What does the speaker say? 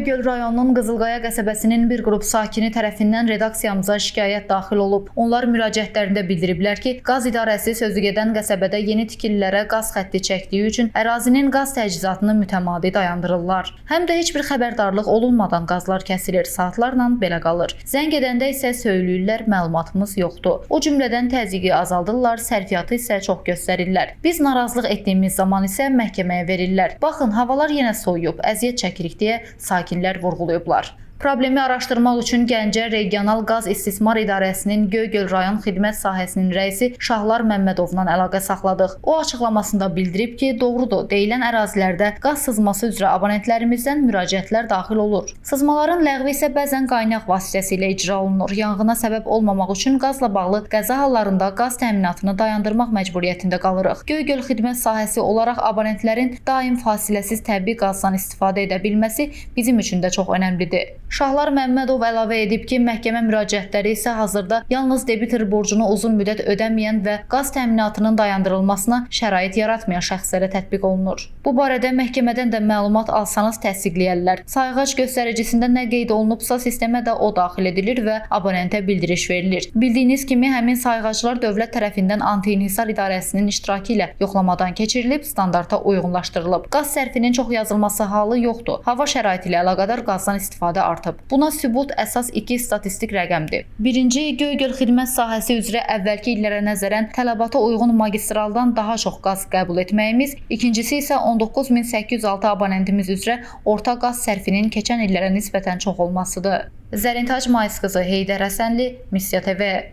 Göygöl rayonunun Qızılqaya qəsəbəsinin bir qrup sakini tərəfindən redaksiyamıza şikayət daxil olub. Onlar müraciətlərində bildiriblər ki, qaz idarəsi sözügedən qəsəbədə yeni tikililərə qaz xətti çəkdiyi üçün ərazinin qaz təchizatını mütəmadi dayandırırlar. Həm də heç bir xəbərdarlıq olunmadan qazlar kəsilir, saatlarla belə qalır. Zəng edəndə isə söyləyirlər, məlumatımız yoxdur. O cümlədən təzyiqi azaldırlar, sərfiyyatı isə çox göstərirlər. Biz narazılıq etdiyimiz zaman isə məhkəməyə verirlər. Baxın, havalar yenə soyuyub, əziyyət çəkirik deyə sakinlər vurğulayıblar. Problemi araşdırmaq üçün Gəncə Regional Qaz İstismar İdarəsinin Göygöl rayon xidmət sahəsinin rəisi Şahlar Məmmədovla əlaqə saxladıq. O açıqlamasında bildirib ki, doğrudur, deyilən ərazilərdə qaz sızması üzrə abonentlərimizdən müraciətlər daxil olur. Sızmaların ləğvi isə bəzən qaynaq vasitəsilə icra olunur. Yanğına səbəb olmamaq üçün qazla bağlı qəza hallarında qaz təminatını dayandırmaq məcburiyyətində qalırıq. Göygöl xidmət sahəsi olaraq abonentlərin daim fasiləsiz təbii qazdan istifadə edə bilməsi bizim üçün də çox önəmlidir. Şahlar Məmmədov əlavə edib ki, məhkəmə müraciətləri isə hazırda yalnız debitor borcunu uzun müddət ödəməyən və qaz təminatının dayandırılmasına şərait yaratmayan şəxslərə tətbiq olunur. Bu barədə məhkəmədən də məlumat alsanız təsdiqləyərlər. Sayğac göstəricisində nə qeyd olunubsa, sistemə də o daxil edilir və abonentə bildiriş verilir. Bildiyiniz kimi, həmin sayğaclar dövlət tərəfindən Anti-İnhisar İdarəsinin iştirakı ilə yoxlamadan keçirilib, standarta uyğunlaşdırılıb. Qaz sərfinin çox yazılması halı yoxdur. Hava şəraiti ilə əlaqədar qazdan istifadə artıb. Buna sübut əsas iki statistik rəqəmdir. Birinci, Göygöl xidmət sahəsi üzrə əvvəlki illərə nəzərən tələbata uyğun magistraldan daha çox qaz qəbul etməyimiz, ikincisi isə 19806 abonentimiz üzrə orta qaz sərfinin keçən illərə nisbətən çox olmasıdır. Zərintac Mayıs qızı, Heydər Həsənli, Misya TV.